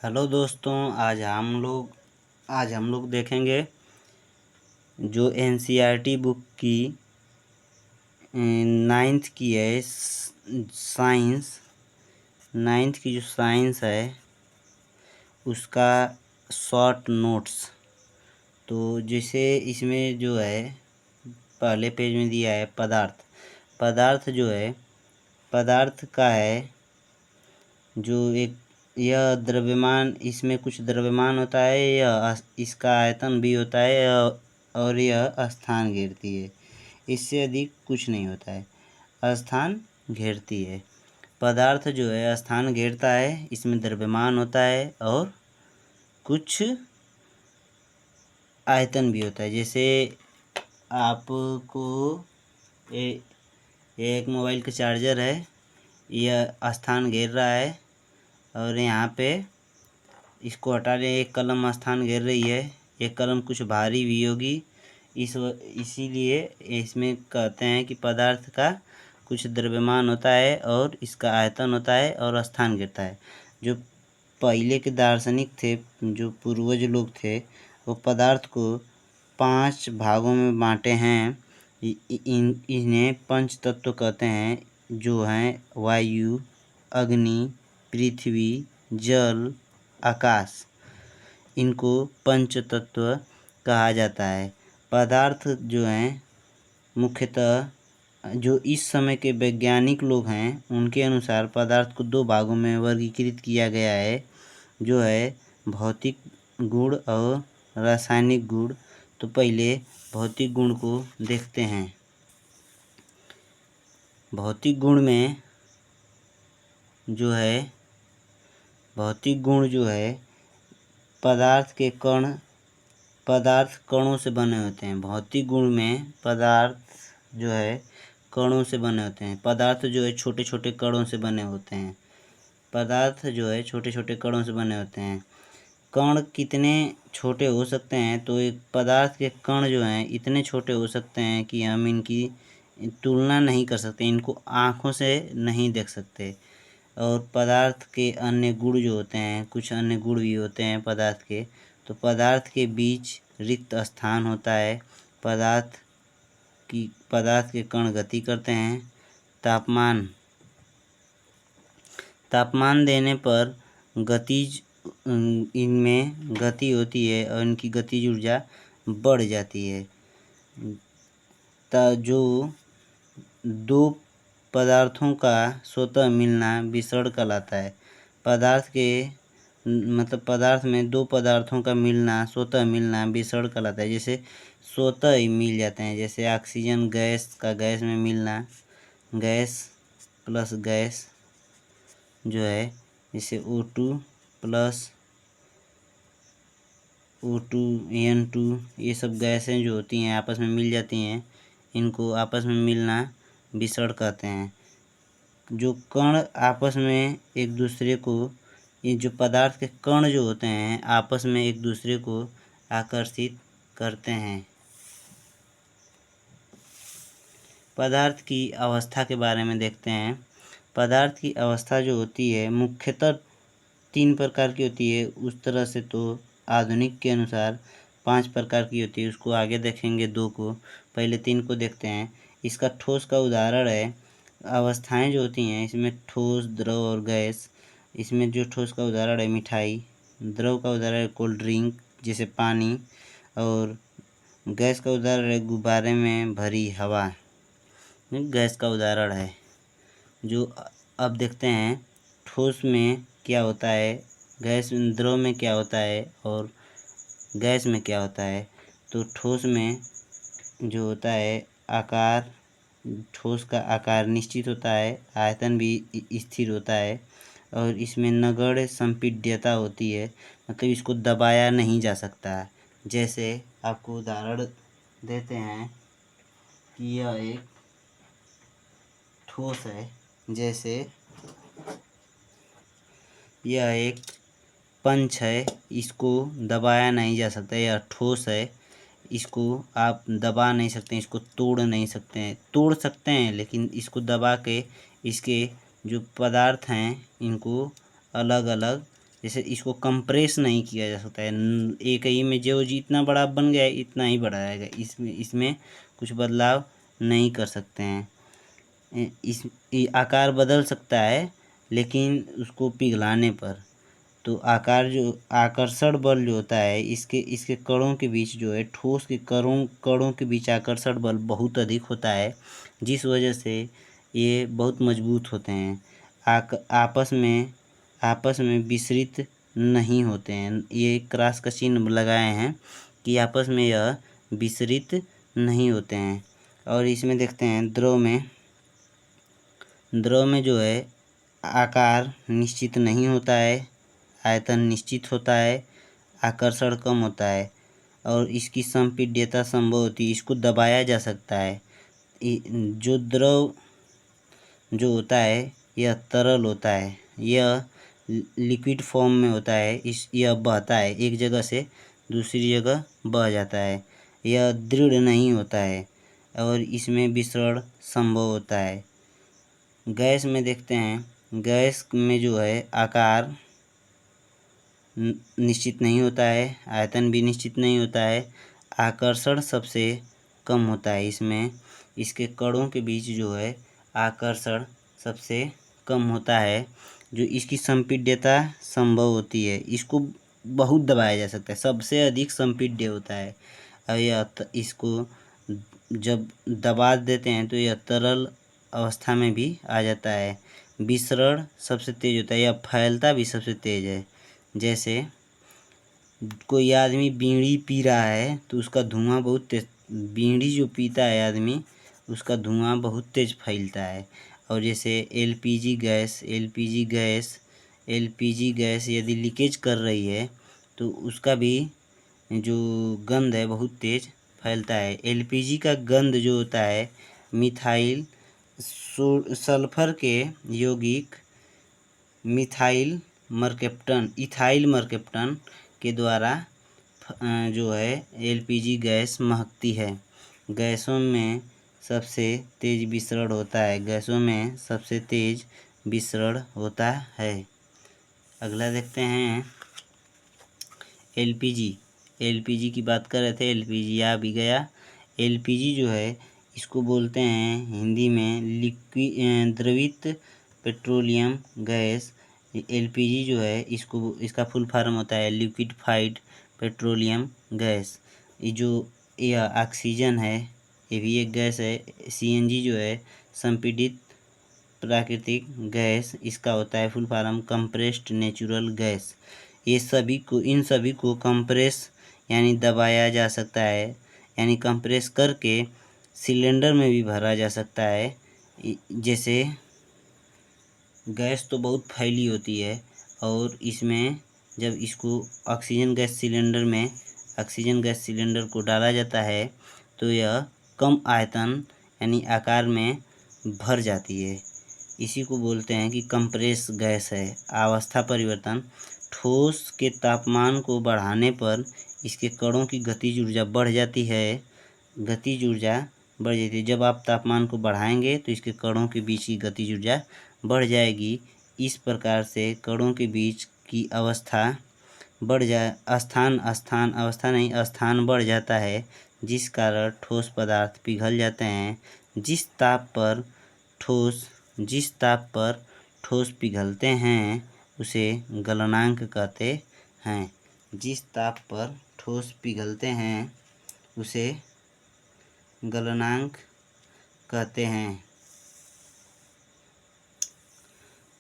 Hello दोस्तों, आज हम लोग देखेंगे जो एनसीईआरटी बुक की नाइन्थ की है साइंस। नाइन्थ की जो साइंस है उसका शॉर्ट नोट्स। तो जैसे इसमें जो है पहले पेज में दिया है पदार्थ। पदार्थ जो है पदार्थ का है जो एक यह द्रव्यमान, इसमें कुछ द्रव्यमान होता है, यह इसका आयतन भी होता है और यह स्थान घेरती है। इससे अधिक कुछ नहीं होता है, स्थान घेरती है। पदार्थ जो है स्थान घेरता है, इसमें द्रव्यमान होता है और कुछ आयतन भी होता है। जैसे आपको एक मोबाइल का चार्जर है, यह स्थान घेर रहा है और यहाँ पे इसको हटा दें। एक कलम स्थान घेर रही है, एक कलम कुछ भारी भी होगी। इसीलिए इसमें कहते हैं कि पदार्थ का कुछ द्रव्यमान होता है और इसका आयतन होता है और स्थान घेरता है। जो पहले के दार्शनिक थे, जो पूर्वज लोग थे, वो पदार्थ को 5 भागों में बांटे हैं। इन्हें पंच तत्व कहते हैं, जो हैं वायु, अग्नि, पृथ्वी, जल, आकाश। इनको पंच तत्व कहा जाता है। पदार्थ जो हैं मुख्यतः जो इस समय के वैज्ञानिक लोग हैं उनके अनुसार पदार्थ को 2 भागों में वर्गीकृत किया गया है, जो है भौतिक गुण और रासायनिक गुण। तो पहले भौतिक गुण को देखते हैं। भौतिक गुण में जो है भौतिक गुण जो है पदार्थ कणों से बने होते हैं। भौतिक गुण में पदार्थ जो है कणों से बने होते हैं। पदार्थ जो है छोटे छोटे कणों से बने होते हैं। पदार्थ जो है छोटे छोटे कणों से बने होते हैं। कण कितने छोटे हो सकते हैं? तो एक पदार्थ के कण जो हैं इतने छोटे हो सकते हैं कि हम इनकी तुलना नहीं कर सकते, इनको आँखों से नहीं देख सकते। और पदार्थ के अन्य गुण जो होते हैं, कुछ अन्य गुण भी होते हैं पदार्थ के। तो पदार्थ के बीच रिक्त स्थान होता है। पदार्थ के कण गति करते हैं। तापमान देने पर गतिज इनमें गति होती है और इनकी गतिज ऊर्जा बढ़ जाती है। जो 2 पदार्थों का स्वतः मिलना विसरण कहलाता है। पदार्थ में 2 पदार्थों का मिलना, स्वतः मिलना विसरण कहलाता है। जैसे स्वतः ही मिल जाते हैं, जैसे ऑक्सीजन गैस का गैस में मिलना, गैस प्लस गैस जो है, जैसे O2 प्लस O2 N2, ये सब गैसें जो होती हैं आपस में मिल जाती हैं, इनको आपस में मिलना विसरण कहते हैं। जो कण आपस में एक दूसरे को, ये जो पदार्थ के कण जो होते हैं आपस में एक दूसरे को आकर्षित करते हैं। पदार्थ की अवस्था के बारे में देखते हैं। पदार्थ की अवस्था जो होती है मुख्यतः 3 प्रकार की होती है। उस तरह से तो आधुनिक के अनुसार 5 प्रकार की होती है, उसको आगे देखेंगे 2 को। पहले 3 को देखते हैं। इसका ठोस का उदाहरण है। अवस्थाएं जो होती हैं इसमें ठोस, द्रव और गैस। इसमें जो ठोस का उदाहरण है मिठाई, द्रव का उदाहरण है कोल्ड ड्रिंक जैसे पानी, और गैस का उदाहरण है गुब्बारे में भरी हवा। गैस का उदाहरण है। जो अब देखते हैं ठोस में क्या होता है, द्रव में क्या होता है और गैस में क्या होता है। तो ठोस में जो होता है आकार, ठोस का आकार निश्चित होता है, आयतन भी स्थिर होता है और इसमें नगण्य संपीड्यता होती है, मतलब इसको दबाया नहीं जा सकता। जैसे आपको उदाहरण देते हैं कि यह एक ठोस है, जैसे यह एक पंच है, इसको दबाया नहीं जा सकता। यह ठोस है, इसको आप दबा नहीं सकते, इसको तोड़ नहीं सकते हैं। तोड़ सकते हैं लेकिन इसको दबा के इसके जो पदार्थ हैं इनको अलग अलग जैसे इसको कंप्रेस नहीं किया जा सकता है, एक ही में जो जितना बड़ा बन गया है इतना ही बड़ा रहेगा, इसमें इसमें कुछ बदलाव नहीं कर सकते हैं। इस आकार बदल सकता है लेकिन उसको पिघलाने पर। तो आकार जो आकर्षण बल जो होता है इसके इसके कणों के बीच जो है, ठोस के कणों कणों के बीच आकर्षण बल बहुत अधिक होता है, जिस वजह से ये बहुत मजबूत होते हैं। आपस में विसरित नहीं होते हैं। ये क्रॉस का चिन्ह लगाए हैं कि आपस में यह विसरित नहीं होते हैं। और इसमें देखते हैं द्रव में जो है आकार निश्चित नहीं होता है, आयतन निश्चित होता है, आकर्षण कम होता है और इसकी संपीड्यता संभव होती है, इसको दबाया जा सकता है। जो द्रव जो होता है यह तरल होता है, यह लिक्विड फॉर्म में होता है, यह बहता है, एक जगह से दूसरी जगह बह जाता है, यह दृढ़ नहीं होता है और इसमें विसरण संभव होता है। गैस में देखते हैं, गैस में जो है आकार निश्चित नहीं होता है, आयतन भी निश्चित नहीं होता है, आकर्षण सबसे कम होता है इसमें, इसके कणों के बीच जो है आकर्षण सबसे कम होता है, जो इसकी संपीड्यता संभव होती है, इसको बहुत दबाया जा सकता है, सबसे अधिक संपीड्य होता है। और यह इसको जब दबा देते हैं तो यह तरल अवस्था में भी आ जाता है। विसरण सबसे तेज होता है, यह फैलता भी सबसे तेज है। जैसे कोई आदमी बीड़ी पी रहा है तो उसका धुआं बहुत तेज, बीड़ी जो पीता है आदमी उसका धुआं बहुत तेज फैलता है। और जैसे एलपीजी गैस यदि लीकेज कर रही है तो उसका भी जो गंध है बहुत तेज फैलता है। एलपीजी का गंध जो होता है मिथाइल सल्फर के यौगिक इथाइल मरकेप्टन के द्वारा जो है एलपीजी गैस महकती है। गैसों में सबसे तेज विसरण होता है, गैसों में सबसे तेज विसरण होता है। अगला देखते हैं एलपीजी की बात कर रहे थे, एलपीजी आ भी गया। एलपीजी जो है इसको बोलते हैं हिंदी में द्रवित पेट्रोलियम गैस। एलपीजी जो है इसका फुल फॉर्म होता है लिक्विफाइड पेट्रोलियम गैस। यह ऑक्सीजन है, ये भी एक गैस है। सीएनजी जो है संपीड़ित प्राकृतिक गैस, इसका होता है full form compressed natural gas. इन सभी को कंप्रेस यानी दबाया जा सकता है, यानी कंप्रेस करके सिलेंडर में भी भरा जा सकता है। जैसे गैस तो बहुत फैली होती है और इसमें जब इसको ऑक्सीजन गैस सिलेंडर को डाला जाता है तो यह कम आयतन यानी आकार में भर जाती है। इसी को बोलते हैं कि कंप्रेस गैस है। अवस्था परिवर्तन, ठोस के तापमान को बढ़ाने पर इसके कणों की गतिज ऊर्जा बढ़ जाती है। जब आप तापमान को बढ़ाएंगे तो इसके कणों के बीच की गतिज ऊर्जा बढ़ जाएगी। इस प्रकार से कणों के बीच की स्थान बढ़ जाता है, जिस कारण ठोस पदार्थ पिघल जाते हैं। जिस ताप पर ठोस पिघलते हैं उसे गलनांक कहते हैं। जिस ताप पर ठोस पिघलते हैं उसे गलनांक कहते हैं।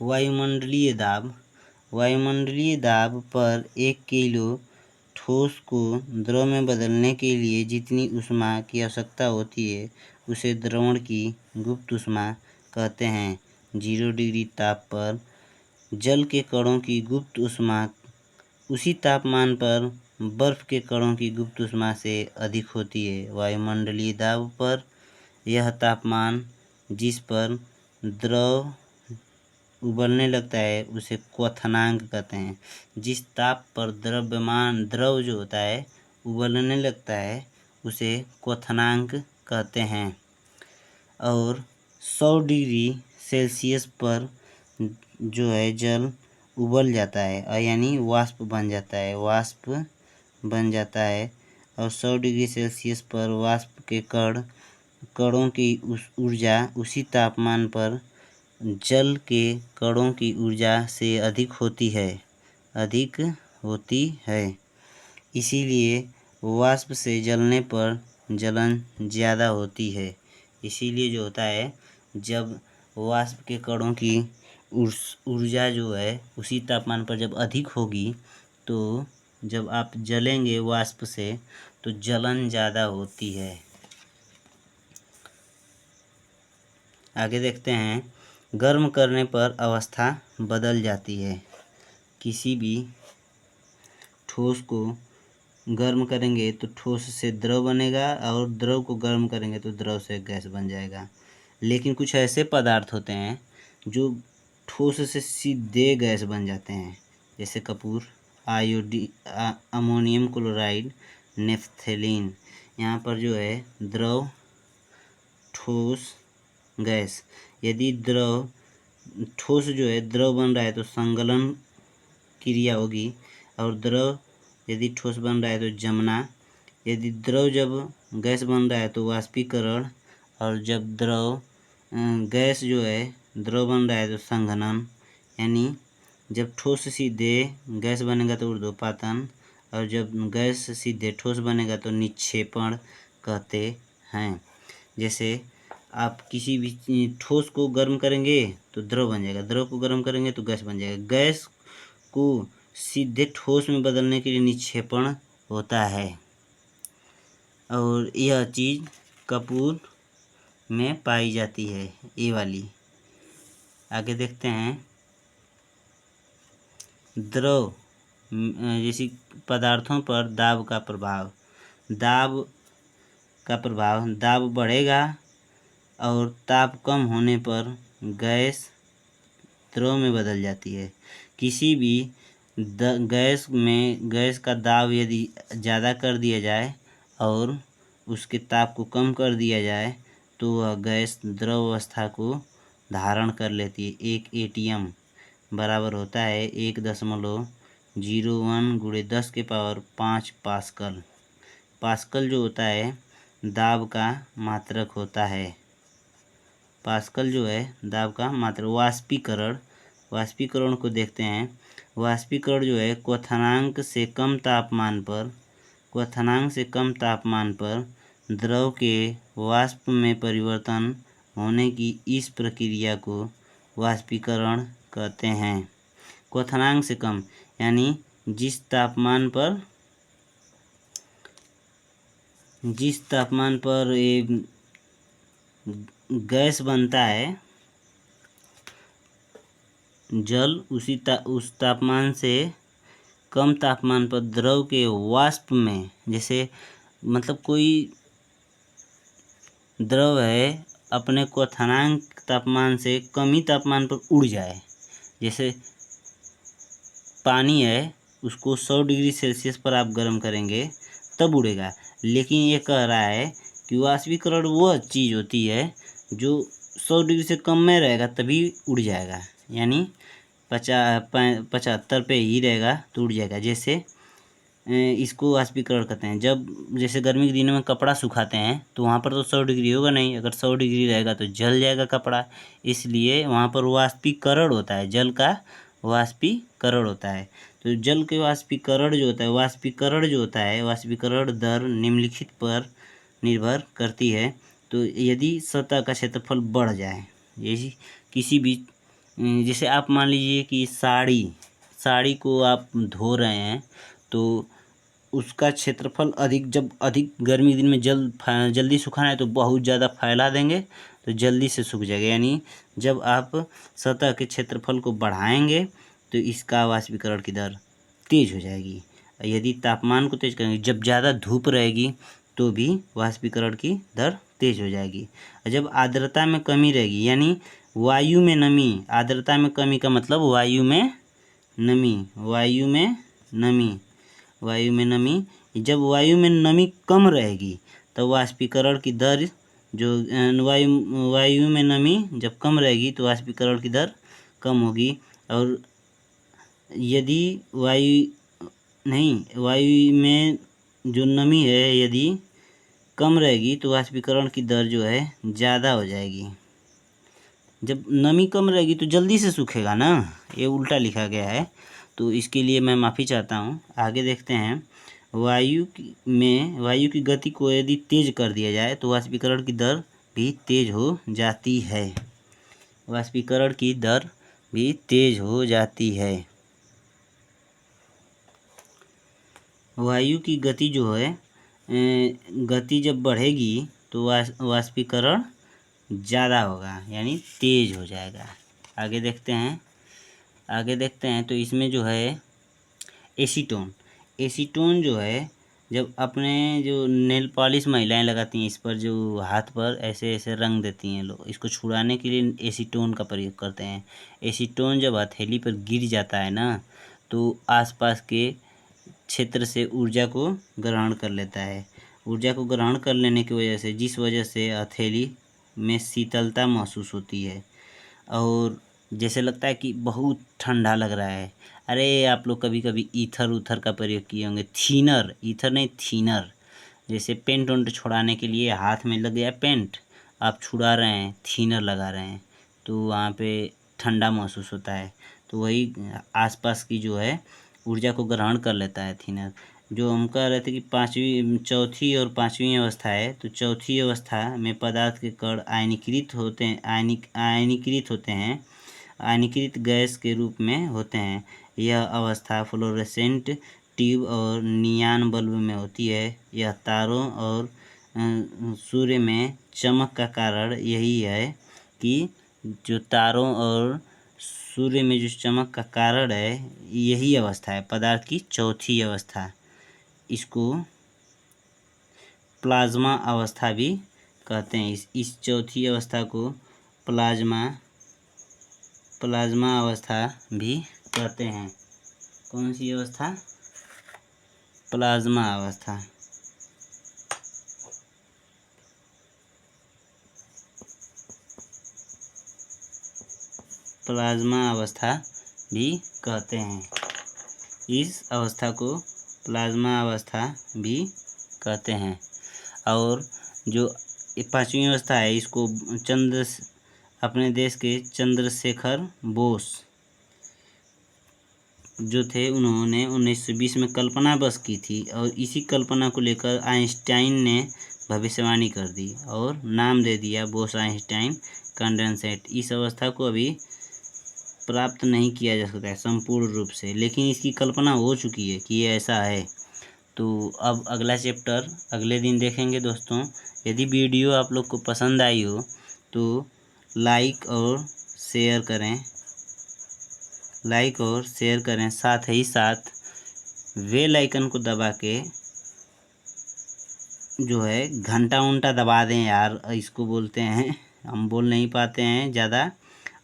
वायुमंडलीय दाब पर 1 किलो ठोस को द्रव में बदलने के लिए जितनी ऊष्मा की आवश्यकता होती है उसे द्रवण की गुप्त ऊष्मा कहते हैं। 0 डिग्री ताप पर जल के कणों की गुप्त ऊष्मा उसी तापमान पर बर्फ के कणों की गुप्त ऊष्मा से अधिक होती है। वायुमंडलीय दाब पर यह तापमान जिस पर द्रव उबलने लगता है उसे क्वथनांक कहते हैं। जिस ताप पर द्रव जो होता है उबलने लगता है उसे क्वथनांक कहते हैं। और 100 डिग्री सेल्सियस पर जो है जल उबल जाता है और यानी वाष्प बन जाता है, वाष्प बन जाता है। और 100 डिग्री सेल्सियस पर वाष्प के कणों की ऊर्जा उसी तापमान पर जल के कणों की ऊर्जा से अधिक होती है। इसीलिए वाष्प से जलने पर जलन ज़्यादा होती है। इसीलिए जो होता है, जब वाष्प के कणों की ऊर्जा जो है उसी तापमान पर जब अधिक होगी, तो जब आप जलेंगे वाष्प से तो जलन ज़्यादा होती है। आगे देखते हैं, गर्म करने पर अवस्था बदल जाती है। किसी भी ठोस को गर्म करेंगे तो ठोस से द्रव बनेगा और द्रव को गर्म करेंगे तो द्रव से गैस बन जाएगा। लेकिन कुछ ऐसे पदार्थ होते हैं जो ठोस से सीधे गैस बन जाते हैं, जैसे कपूर, अमोनियम क्लोराइड, नेफ्थलीन। यहाँ पर जो है द्रव, ठोस, गैस। यदि ठोस जो है द्रव बन रहा है तो संगलन क्रिया होगी, और द्रव यदि ठोस बन रहा है तो जमना। यदि द्रव जब गैस बन रहा है तो वाष्पीकरण, और जब गैस जो है द्रव बन रहा है तो संघनन। यानी जब ठोस सीधे गैस बनेगा तो ऊर्ध्वपातन, और जब गैस सीधे ठोस बनेगा तो निक्षेपण कहते हैं। जैसे आप किसी भी ठोस को गर्म करेंगे तो द्रव बन जाएगा, द्रव को गर्म करेंगे तो गैस बन जाएगा। गैस को सीधे ठोस में बदलने के लिए निक्षेपण होता है, और यह चीज़ कपूर में पाई जाती है, ये वाली। आगे देखते हैं, द्रव जैसे पदार्थों पर दाब का प्रभाव। दाब बढ़ेगा और ताप कम होने पर गैस द्रव में बदल जाती है। किसी भी गैस का दाब यदि ज़्यादा कर दिया जाए और उसके ताप को कम कर दिया जाए तो वह गैस द्रव अवस्था को धारण कर लेती है। 1 ATM बराबर होता है 1.01 × 10⁵ पास्कल। पास्कल जो होता है दाब का मात्रक होता है। पास्कल जो है दाब का मात्रक। वाष्पीकरण को देखते हैं। वाष्पीकरण जो है क्वथनांक से कम तापमान पर द्रव के वाष्प में परिवर्तन होने की इस प्रक्रिया को वाष्पीकरण कहते हैं। क्वथनांक से कम यानी जिस तापमान पर ये गैस बनता है, जल उस तापमान से कम तापमान पर द्रव के वाष्प में, जैसे मतलब कोई द्रव है अपने क्वथनांक तापमान से कम ही तापमान पर उड़ जाए, जैसे पानी है उसको 100 डिग्री सेल्सियस पर आप गर्म करेंगे तब उड़ेगा। लेकिन ये कह रहा है कि वाष्पीकरण वह चीज़ होती है जो 100 डिग्री से कम में रहेगा तभी उड़ जाएगा, यानी 75 पे ही रहेगा तो उड़ जाएगा। जैसे इसको वाष्पीकरण कहते हैं। जैसे गर्मी के दिनों में कपड़ा सुखाते हैं तो वहाँ पर तो 100 डिग्री होगा नहीं, अगर 100 डिग्री रहेगा तो जल जाएगा कपड़ा, इसलिए वहाँ पर वाष्पीकरण होता है, जल का वाष्पीकरण होता है। तो जल के वाष्पीकरण जो होता है, वाष्पीकरण दर निम्नलिखित पर निर्भर करती है। तो यदि सतह का क्षेत्रफल बढ़ जाए, जैसे आप मान लीजिए कि साड़ी को आप धो रहे हैं तो उसका क्षेत्रफल जब अधिक गर्मी के दिन में जल्दी सुखाना है तो बहुत ज़्यादा फैला देंगे तो जल्दी से सूख जाएगा। यानी जब आप सतह के क्षेत्रफल को बढ़ाएंगे तो इसका वाष्पीकरण की दर तेज़ हो जाएगी। यदि तापमान को तेज़ करेंगे, जब ज़्यादा धूप रहेगी तो भी वाष्पीकरण की दर तेज़ हो जाएगी। जब आर्द्रता में कमी रहेगी, यानी वायु में नमी, आर्द्रता में कमी का मतलब वायु में नमी, जब वायु में नमी कम रहेगी तो वाष्पीकरण की दर वायु में नमी जब कम रहेगी तो वाष्पीकरण की दर कम होगी। और यदि वायु में जो नमी है यदि कम रहेगी तो वाष्पीकरण की दर जो है ज़्यादा हो जाएगी। जब नमी कम रहेगी तो जल्दी से सूखेगा ना, ये उल्टा लिखा गया है, तो इसके लिए मैं माफ़ी चाहता हूँ। आगे देखते हैं। वायु की गति को यदि तेज कर दिया जाए तो वाष्पीकरण की दर भी तेज हो जाती है। वाष्पीकरण की दर भी तेज हो जाती है। वायु की गति जो है गति जब बढ़ेगी तो वाष्पीकरण ज़्यादा होगा, यानी तेज हो जाएगा। आगे देखते हैं तो इसमें जो है एसीटोन जो है, जब अपने जो नेल पॉलिश महिलाएं लगाती हैं इस पर, जो हाथ पर ऐसे ऐसे रंग देती हैं लोग, इसको छुड़ाने के लिए एसीटोन का प्रयोग करते हैं। एसीटोन जब हथेली पर गिर जाता है ना तो आसपास के क्षेत्र से ऊर्जा को ग्रहण कर लेता है। ऊर्जा को ग्रहण कर लेने की वजह से, जिस वजह से हथेली में शीतलता महसूस होती है और जैसे लगता है कि बहुत ठंडा लग रहा है। अरे आप लोग कभी कभी ईथर उथर का प्रयोग किए होंगे, थीनर, ईथर नहीं थीनर, जैसे पेंट उंट छुड़ाने के लिए हाथ में लग गया पेंट, आप छुड़ा रहे हैं, थीनर लगा रहे हैं तो वहाँ पे ठंडा महसूस होता है। तो वही आसपास की जो है ऊर्जा को ग्रहण कर लेता है थीनर। जो हम कह रहे थे कि चौथी और पाँचवीं अवस्था है, तो चौथी अवस्था में पदार्थ के कण आयनीकृत होते हैं, आयनीकृत गैस के रूप में होते हैं। यह अवस्था फ्लोरोसेंट ट्यूब और नियान बल्ब में होती है। यह तारों और सूर्य में चमक का कारण यही है कि जो तारों और सूर्य में जो चमक का कारण है यही अवस्था है, पदार्थ की चौथी अवस्था। इसको प्लाज्मा अवस्था भी कहते हैं। इस चौथी अवस्था को प्लाज्मा अवस्था भी कहते हैं। कौन सी अवस्था? प्लाज्मा अवस्था। प्लाज्मा अवस्था भी कहते हैं। इस अवस्था को प्लाज्मा अवस्था भी कहते हैं। और जो पाँचवीं अवस्था है इसको अपने देश के चंद्रशेखर बोस जो थे, उन्होंने 1920 में कल्पना बस की थी और इसी कल्पना को लेकर आइंस्टाइन ने भविष्यवाणी कर दी और नाम दे दिया बोस आइंस्टाइन कंडेंसेट। इस अवस्था को अभी प्राप्त नहीं किया जा सकता है संपूर्ण रूप से, लेकिन इसकी कल्पना हो चुकी है कि ये ऐसा है। तो अब अगला चैप्टर अगले दिन देखेंगे दोस्तों। यदि वीडियो आप लोग को पसंद आई हो तो लाइक और शेयर करें, साथ ही साथ बेल आइकन को दबा के जो है घंटा उंटा दबा दें यार, इसको बोलते हैं, हम बोल नहीं पाते हैं ज़्यादा।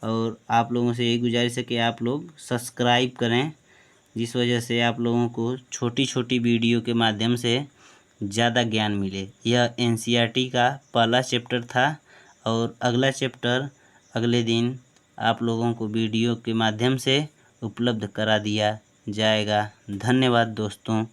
और आप लोगों से यही गुजारिश है कि आप लोग सब्सक्राइब करें, जिस वजह से आप लोगों को छोटी छोटी वीडियो के माध्यम से ज़्यादा ज्ञान मिले। यह एनसीईआरटी का पहला चैप्टर था और अगला चैप्टर अगले दिन आप लोगों को वीडियो के माध्यम से उपलब्ध करा दिया जाएगा। धन्यवाद दोस्तों।